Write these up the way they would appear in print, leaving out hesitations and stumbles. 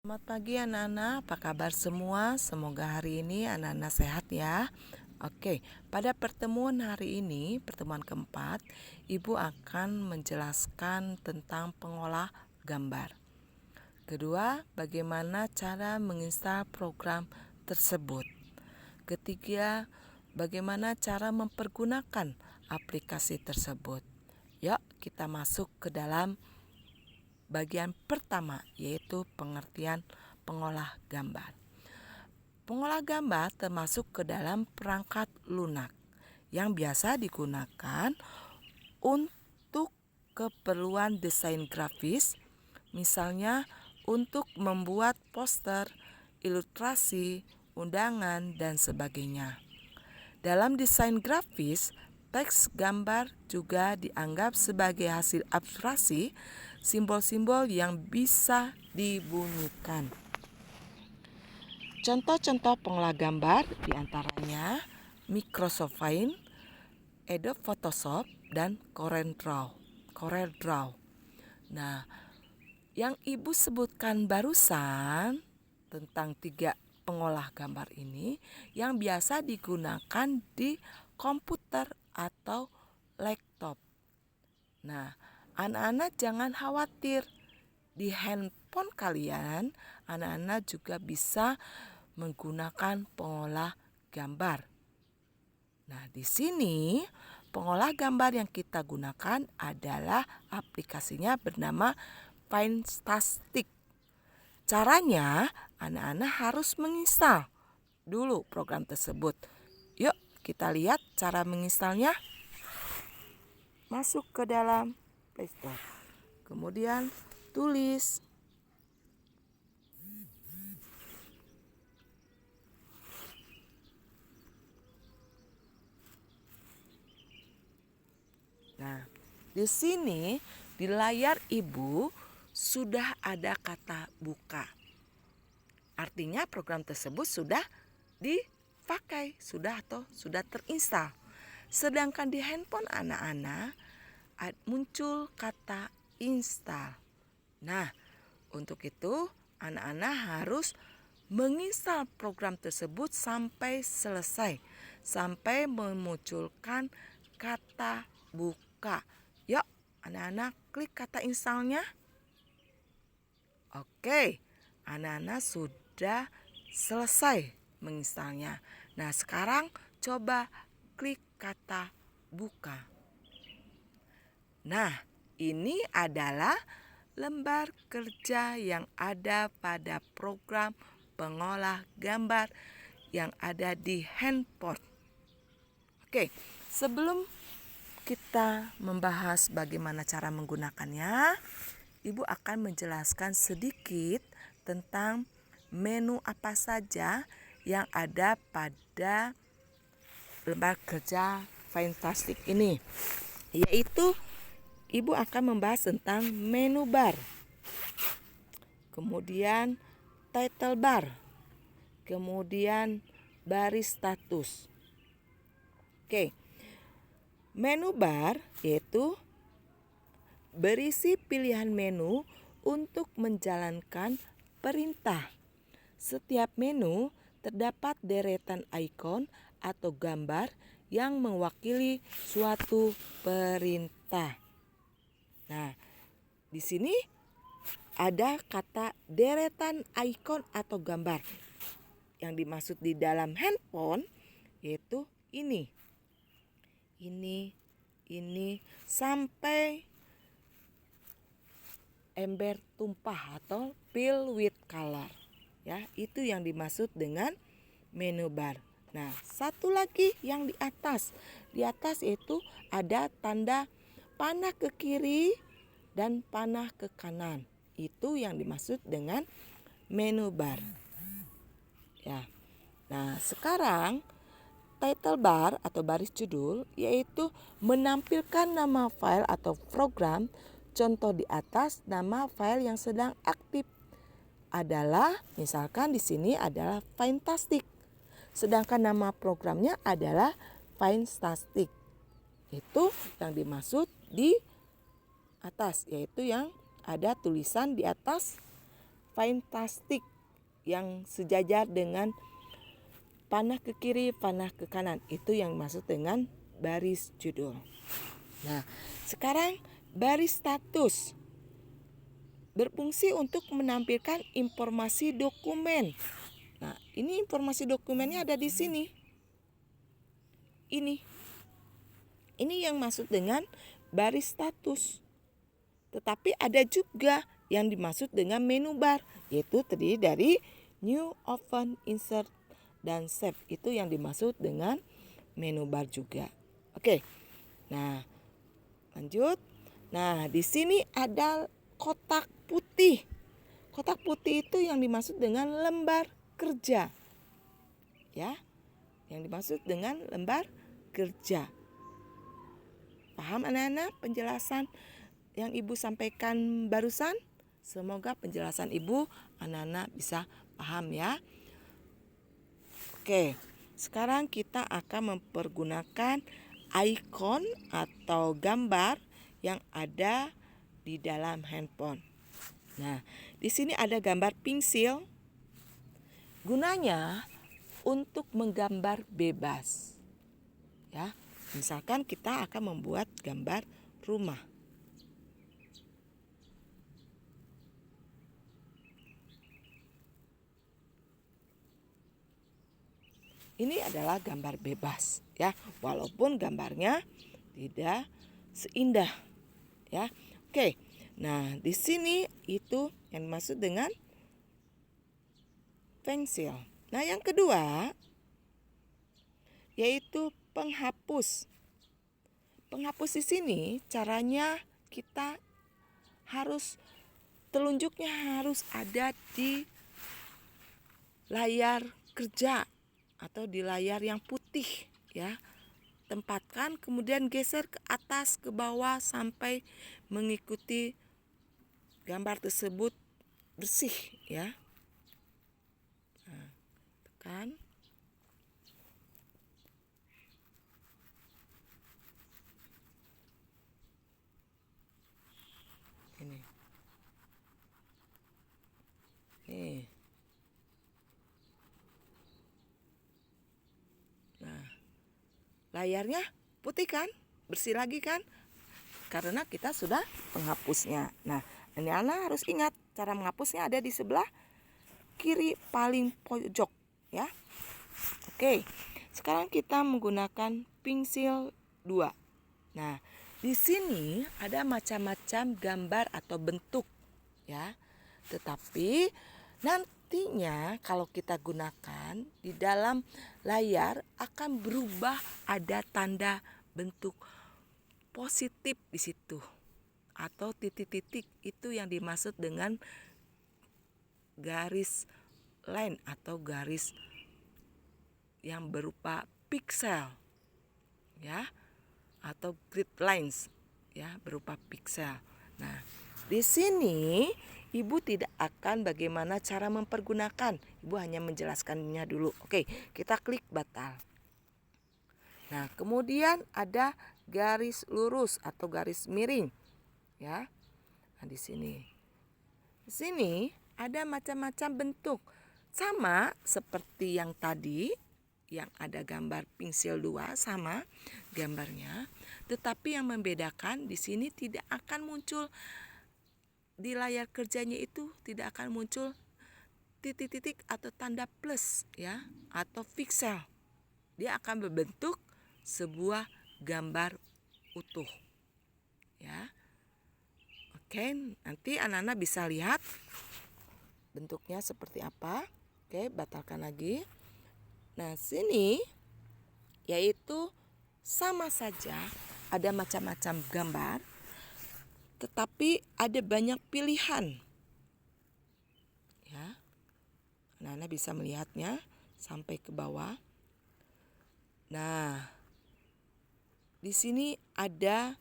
Selamat pagi anak-anak, apa kabar semua? Semoga hari ini anak-anak sehat ya. Oke, pada pertemuan hari ini, pertemuan keempat, Ibu akan menjelaskan tentang pengolah gambar. Kedua, bagaimana cara menginstal program tersebut. Ketiga, bagaimana cara mempergunakan aplikasi tersebut. Yuk, kita masuk ke dalam bagian pertama, yaitu pengertian pengolah gambar. Pengolah gambar termasuk ke dalam perangkat lunak yang biasa digunakan untuk keperluan desain grafis, misalnya untuk membuat poster, ilustrasi, undangan, dan sebagainya. Dalam desain grafis, teks gambar juga dianggap sebagai hasil abstraksi simbol-simbol yang bisa dibunyikan. Contoh-contoh pengolah gambar diantaranya Microsoft Paint, Adobe Photoshop, dan CorelDRAW. Nah, yang Ibu sebutkan barusan tentang 3 pengolah gambar ini yang biasa digunakan di komputer atau laptop. Nah, anak-anak jangan khawatir. Di handphone kalian, anak-anak juga bisa menggunakan pengolah gambar. Nah, di sini pengolah gambar yang kita gunakan adalah aplikasinya bernama Fantastic. Caranya, anak-anak harus menginstal dulu program tersebut. Yuk, kita lihat cara menginstalnya. Masuk ke dalam Play Store. Kemudian tulis Nah, di sini di layar Ibu sudah ada kata buka. Artinya program tersebut sudah dipakai, sudah terinstal. Sedangkan di handphone anak-anak muncul kata install. Nah, untuk itu anak-anak harus menginstal program tersebut sampai selesai, sampai memunculkan kata buka. Yuk, anak-anak klik kata installnya. Oke, anak-anak sudah selesai menginstalnya. Nah, sekarang coba klik kata buka. Nah, ini adalah lembar kerja yang ada pada program pengolah gambar yang ada di handphone. Oke, sebelum kita membahas bagaimana cara menggunakannya, Ibu akan menjelaskan sedikit tentang menu apa saja yang ada pada lembar kerja Fantastic ini. Yaitu Ibu akan membahas tentang menu bar, kemudian title bar, kemudian baris status. Oke, menu bar yaitu berisi pilihan menu untuk menjalankan perintah. Setiap menu terdapat deretan ikon atau gambar yang mewakili suatu perintah. Nah, di sini ada kata deretan ikon atau gambar. Yang dimaksud di dalam handphone yaitu ini, sampai ember tumpah atau fill with color. Ya, itu yang dimaksud dengan menu bar. Nah, satu lagi yang di atas. Di atas itu ada tanda panah ke kiri dan panah ke kanan. Itu yang dimaksud dengan menu bar. Ya. Nah, sekarang title bar atau baris judul yaitu menampilkan nama file atau program. Contoh di atas nama file yang sedang aktif adalah, misalkan di sini adalah Fantastic. Sedangkan nama programnya adalah Fantastic. Itu yang dimaksud di atas, yaitu yang ada tulisan di atas fantastik yang sejajar dengan panah ke kiri, panah ke kanan. Itu yang dimaksud dengan baris judul. Nah, sekarang baris status berfungsi untuk menampilkan informasi dokumen. Nah, ini informasi dokumennya ada di sini. Ini yang maksud dengan baris status. Tetapi ada juga yang dimaksud dengan menu bar, yaitu terdiri dari new, open, insert, dan save. Itu yang dimaksud dengan menu bar juga. Oke. Nah, lanjut. Nah, di sini ada kotak putih. Kotak putih itu yang dimaksud dengan lembar kerja. Ya. Yang dimaksud dengan lembar kerja. Paham anak-anak penjelasan yang Ibu sampaikan barusan? Semoga penjelasan Ibu anak-anak bisa paham ya. Oke, sekarang kita akan mempergunakan ikon atau gambar yang ada di dalam handphone. Nah, di sini ada gambar pensil. Gunanya untuk menggambar bebas. Ya, misalkan kita akan membuat gambar rumah. Ini adalah gambar bebas ya, walaupun gambarnya tidak seindah ya. Oke. Nah, di sini itu yang dimaksud dengan pensil. Nah, yang kedua yaitu penghapus. Penghapus di sini caranya kita harus telunjuknya harus ada di layar kerja atau di layar yang putih ya. Tempatkan kemudian geser ke atas ke bawah sampai mengikuti gambar tersebut bersih ya. Nah, tekan. Ini. Nih. Nah, layarnya putih kan? Bersih lagi kan? Karena kita sudah menghapusnya. Nah, ini anak harus ingat cara menghapusnya ada di sebelah kiri paling pojok ya. Oke, sekarang kita menggunakan pensil 2. Nah, di sini ada macam-macam gambar atau bentuk ya. Tetapi nantinya kalau kita gunakan di dalam layar akan berubah, ada tanda bentuk positif di situ atau titik-titik. Itu yang dimaksud dengan garis line atau garis yang berupa pixel ya, atau grid lines ya, berupa pixel. Nah, di sini Ibu tidak akan bagaimana cara mempergunakan. Ibu hanya menjelaskannya dulu. Oke, kita klik batal. Nah, kemudian ada garis lurus atau garis miring ya. Nah, di sini. Di sini ada macam-macam bentuk. Sama seperti yang tadi, yang ada gambar pensil 2 sama gambarnya, tetapi yang membedakan di sini tidak akan muncul di layar kerjanya, itu tidak akan muncul titik-titik atau tanda plus ya atau pixel. Dia akan berbentuk sebuah gambar utuh ya. Oke, nanti anak-anak bisa lihat bentuknya seperti apa. Oke, batalkan lagi. Nah, sini yaitu sama saja ada macam-macam gambar, tetapi ada banyak pilihan. Ya. Anak-anak bisa melihatnya sampai ke bawah. Nah, di sini ada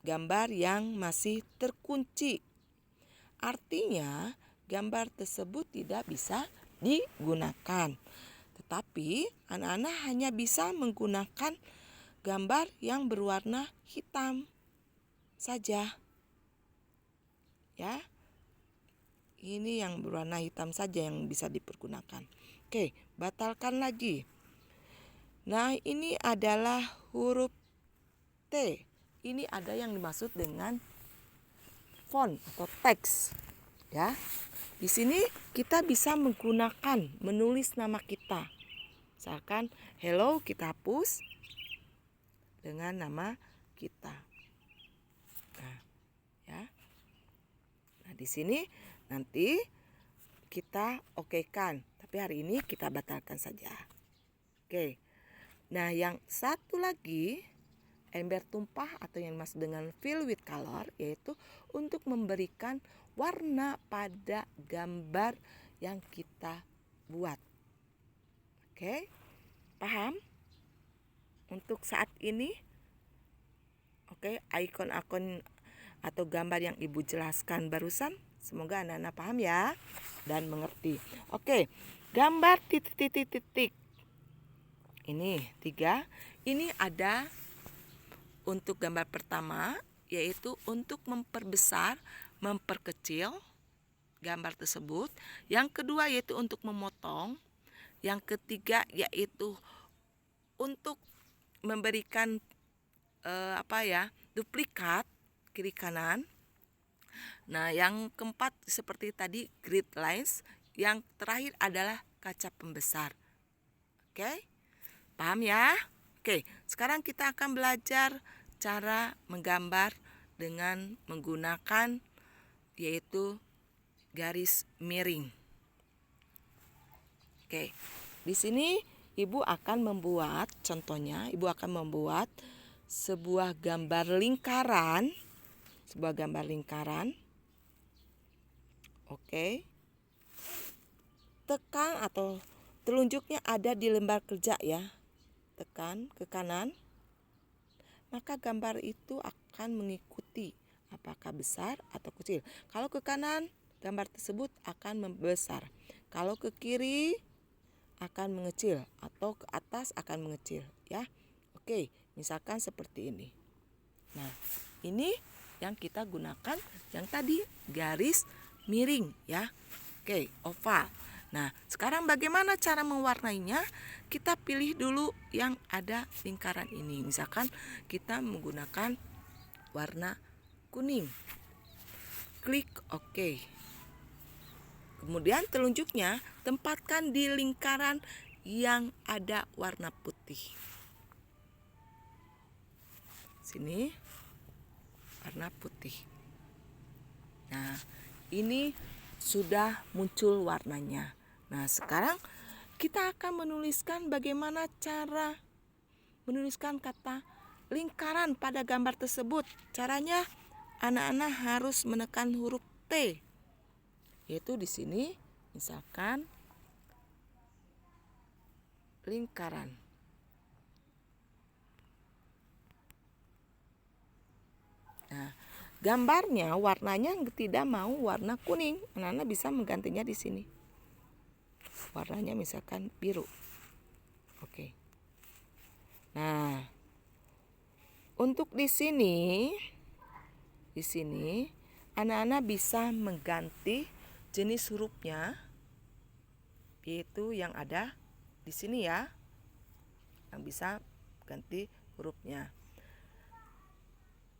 gambar yang masih terkunci. Artinya, gambar tersebut tidak bisa digunakan. Tetapi anak-anak hanya bisa menggunakan gambar yang berwarna hitam saja. Ya. Ini yang berwarna hitam saja yang bisa dipergunakan. Oke, batalkan lagi. Nah, ini adalah huruf T. Ini ada yang dimaksud dengan font atau teks, ya. Di sini kita bisa menggunakan menulis nama kita. Misalkan hello, kita hapus dengan nama kita. Nah, ya. Nah, di sini nanti kita okekan, tapi hari ini kita batalkan saja. Oke. Nah, yang satu lagi ember tumpah atau yang dimaksud dengan fill with color, yaitu untuk memberikan warna pada gambar yang kita buat. Oke, paham? Untuk saat ini, oke, ikon-ikon atau gambar yang Ibu jelaskan barusan, semoga anak-anak paham ya dan mengerti. Oke, gambar titik-titik-titik. Ini 3. Ini ada untuk gambar pertama, yaitu untuk memperbesar, memperkecil gambar tersebut. Yang kedua yaitu untuk memotong. Yang ketiga yaitu untuk memberikan duplikat kiri kanan. Nah, yang keempat seperti tadi grid lines. Yang terakhir adalah kaca pembesar. Oke, paham ya? Oke, sekarang kita akan belajar cara menggambar dengan menggunakan yaitu garis miring. Oke, di sini Ibu akan membuat, contohnya Ibu akan membuat sebuah gambar lingkaran. Oke. Tekan atau telunjuknya ada di lembar kerja ya. Tekan ke kanan, maka gambar itu akan mengikuti apakah besar atau kecil. Kalau ke kanan, gambar tersebut akan membesar. Kalau ke kiri akan mengecil atau ke atas akan mengecil, ya. Oke, misalkan seperti ini. Nah, ini yang kita gunakan yang tadi garis miring, ya. Oke, oval. Nah, sekarang bagaimana cara mewarnainya? Kita pilih dulu yang ada lingkaran ini. Misalkan kita menggunakan warna kuning. Klik OK. Kemudian telunjuknya tempatkan di lingkaran yang ada warna putih. Sini warna putih. Nah, ini sudah muncul warnanya. Nah, sekarang kita akan menuliskan bagaimana cara menuliskan kata lingkaran pada gambar tersebut. Caranya anak-anak harus menekan huruf T. Yaitu di sini misalkan lingkaran. Nah, gambarnya warnanya tidak mau warna kuning. Anak-anak bisa menggantinya di sini. Warnanya misalkan biru. Oke. Nah, untuk di sini anak-anak bisa mengganti jenis hurufnya, yaitu yang ada di sini ya. Yang bisa ganti hurufnya.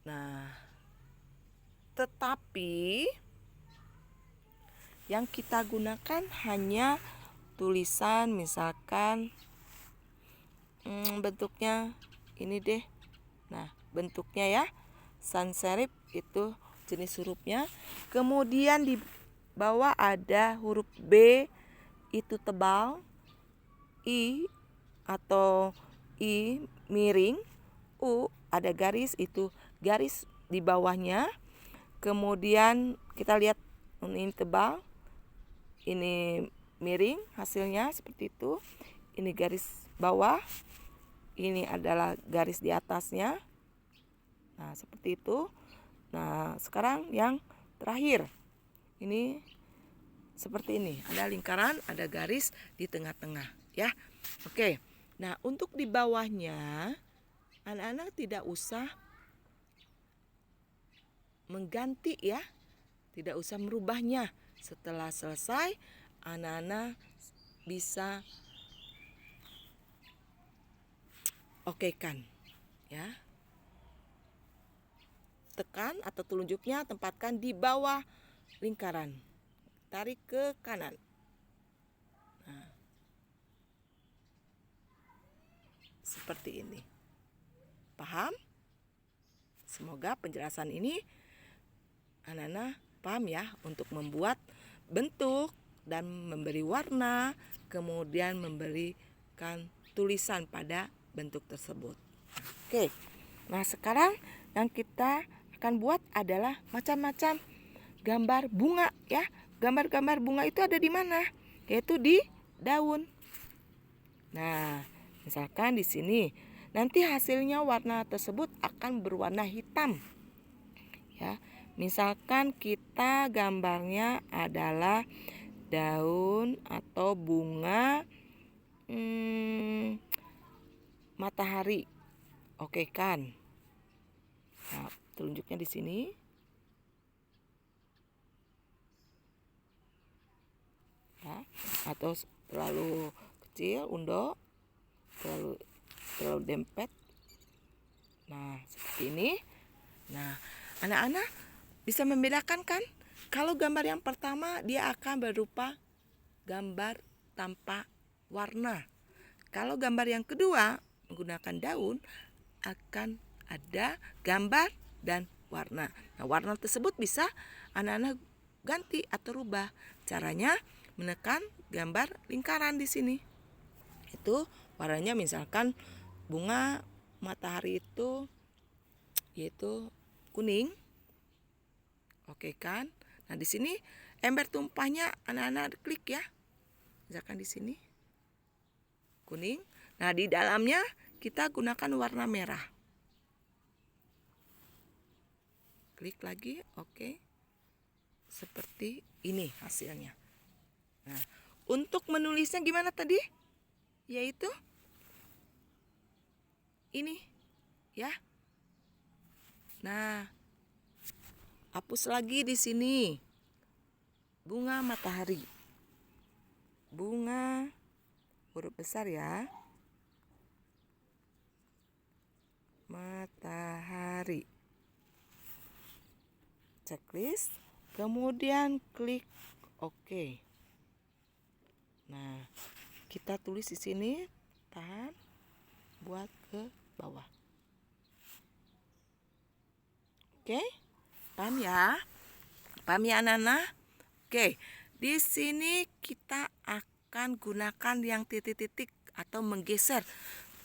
Nah, tetapi yang kita gunakan hanya tulisan, misalkan bentuknya ini deh. Nah, bentuknya ya sans serif itu jenis hurufnya. Kemudian di bawah ada huruf B itu tebal, I atau I miring, U ada garis, itu garis di bawahnya. Kemudian kita lihat ini tebal, ini miring, hasilnya seperti itu. Ini garis bawah, ini adalah garis di atasnya. Nah, seperti itu. Nah, sekarang yang terakhir. Ini seperti ini. Ada lingkaran, ada garis di tengah-tengah, ya. Oke. Nah, untuk di bawahnya anak-anak tidak usah mengganti ya. Tidak usah merubahnya Setelah selesai, anak-anak bisa okekan, ya. Tekan atau telunjuknya tempatkan di bawah lingkaran. Tarik ke kanan. Nah, seperti ini. Paham? Semoga penjelasan ini anak-anak paham ya untuk membuat bentuk dan memberi warna, kemudian memberikan tulisan pada bentuk tersebut. Oke. Nah, sekarang yang kita akan buat adalah macam-macam gambar bunga ya. Gambar-gambar bunga itu ada di mana? Yaitu di daun. Nah, misalkan di sini nanti hasilnya warna tersebut akan berwarna hitam. Ya. Misalkan kita gambarnya adalah daun atau bunga matahari. Oke kan? Nah, telunjuknya di sini. Ya, atau terlalu kecil, undok, terlalu dempet. Nah, seperti ini. Nah, anak-anak bisa membedakan kan? Kalau gambar yang pertama dia akan berupa gambar tanpa warna. Kalau gambar yang kedua menggunakan daun akan ada gambar dan warna. Nah, warna tersebut bisa anak-anak ganti atau rubah. Caranya menekan gambar lingkaran di sini. Itu warnanya misalkan bunga matahari itu yaitu kuning. Oke kan? Nah, di sini ember tumpahnya anak-anak klik ya. Misalkan di sini kuning. Nah, di dalamnya kita gunakan warna merah. Klik lagi, oke. Seperti ini hasilnya. Nah, untuk menulisnya gimana tadi? Yaitu ini, ya. Nah, hapus lagi di sini. Bunga matahari. Bunga huruf besar ya. Matahari. Checklist. Kemudian klik OK. Nah, kita tulis di sini, tahan, buat ke bawah. Oke, paham ya? Paham ya anak-anak? Oke, di sini kita akan gunakan yang titik-titik atau menggeser.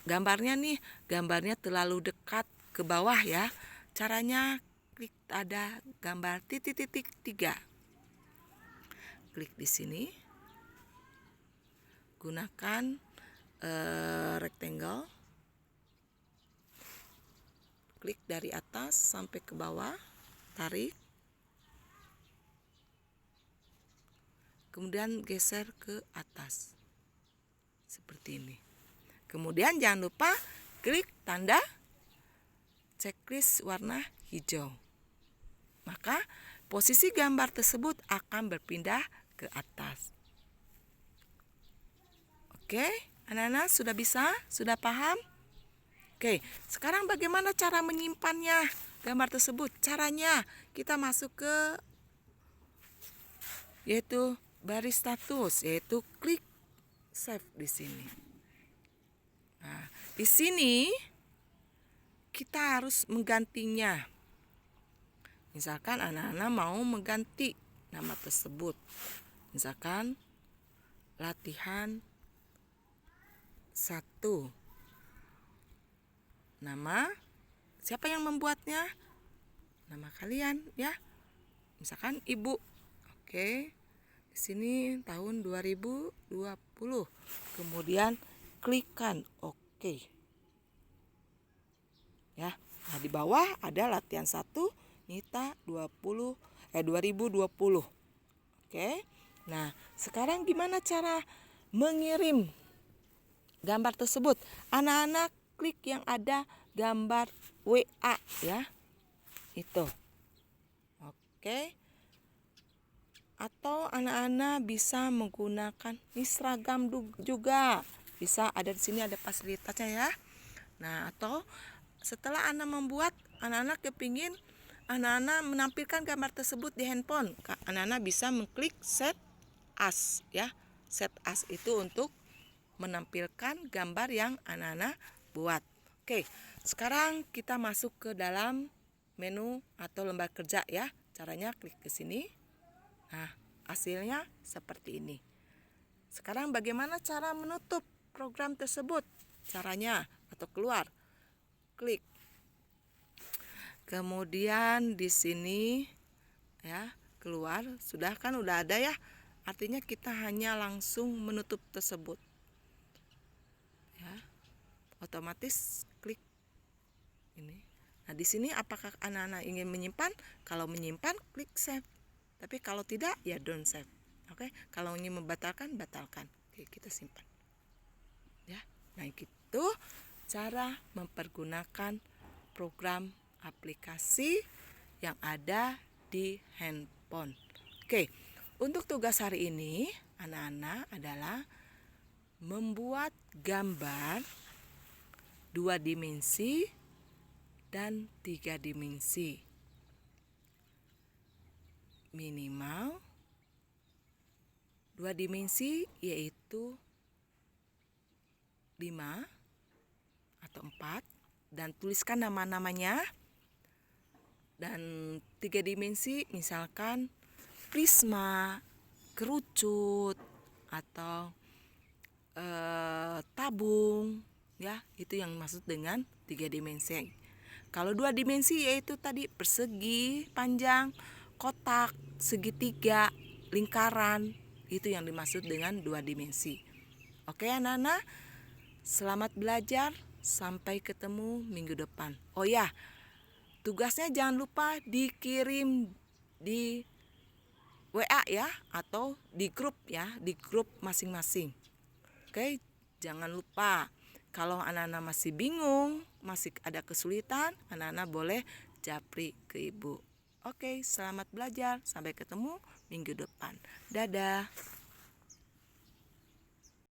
Gambarnya nih, gambarnya terlalu dekat ke bawah ya. Caranya klik ada gambar titik-titik 3. Klik di sini. Gunakan rectangle. Klik dari atas sampai ke bawah, tarik. Kemudian geser ke atas. Seperti ini. Kemudian jangan lupa klik tanda checklist warna hijau. Maka posisi gambar tersebut akan berpindah ke atas. Oke, anak-anak sudah bisa? Sudah paham? Oke, sekarang bagaimana cara menyimpannya gambar tersebut? Caranya kita masuk ke yaitu baris status, yaitu klik save di sini. Nah, di sini kita harus menggantinya. Misalkan anak-anak mau mengganti nama tersebut. Misalkan latihan 1. Nama siapa yang membuatnya? Nama kalian ya. Misalkan Ibu. Oke. Di sini tahun 2020. Kemudian klikkan OK. Ya. Nah, di bawah ada latihan 1 Nita 2020. Oke. Nah, sekarang gimana cara mengirim gambar tersebut? Anak-anak klik yang ada gambar WA ya. Itu. Oke. Atau anak-anak bisa menggunakan ini seragam juga. Bisa ada di sini ada fasilitasnya ya. Nah, atau setelah anak membuat, anak-anak kepingin anak-anak menampilkan gambar tersebut di handphone, anak-anak bisa mengklik set as ya. Set as itu untuk menampilkan gambar yang anak-anak buat. Oke, sekarang kita masuk ke dalam menu atau lembar kerja ya. Caranya klik ke sini. Nah, hasilnya seperti ini. Sekarang bagaimana cara menutup program tersebut? Caranya atau keluar. Klik. Kemudian di sini ya, keluar. Sudah kan udah ada ya. Artinya kita hanya langsung menutup tersebut. Ya. Otomatis klik ini. Nah, di sini apakah anak-anak ingin menyimpan? Kalau menyimpan, klik save. Tapi kalau tidak, ya don't save. Oke, kalau ingin membatalkan, batalkan. Oke, kita simpan. Ya. Nah, itu cara mempergunakan program aplikasi yang ada di handphone. Oke, untuk tugas hari ini anak-anak adalah membuat gambar 2 dimensi dan 3 dimensi. Minimal 2 dimensi yaitu 5 atau 4 dan tuliskan nama-namanya. Dan 3 dimensi misalkan prisma, kerucut, atau tabung ya, itu yang maksud dengan 3 dimensi. Kalau 2 dimensi yaitu tadi persegi, panjang, kotak, segitiga, lingkaran, itu yang dimaksud dengan 2 dimensi. Oke anak-anak, selamat belajar, sampai ketemu minggu depan. Oh ya, tugasnya jangan lupa dikirim di WA ya, atau di grup ya, di grup masing-masing. Oke, jangan lupa. Kalau anak-anak masih bingung, masih ada kesulitan, anak-anak boleh japri ke ibu. Oke, selamat belajar. Sampai ketemu minggu depan. Dadah.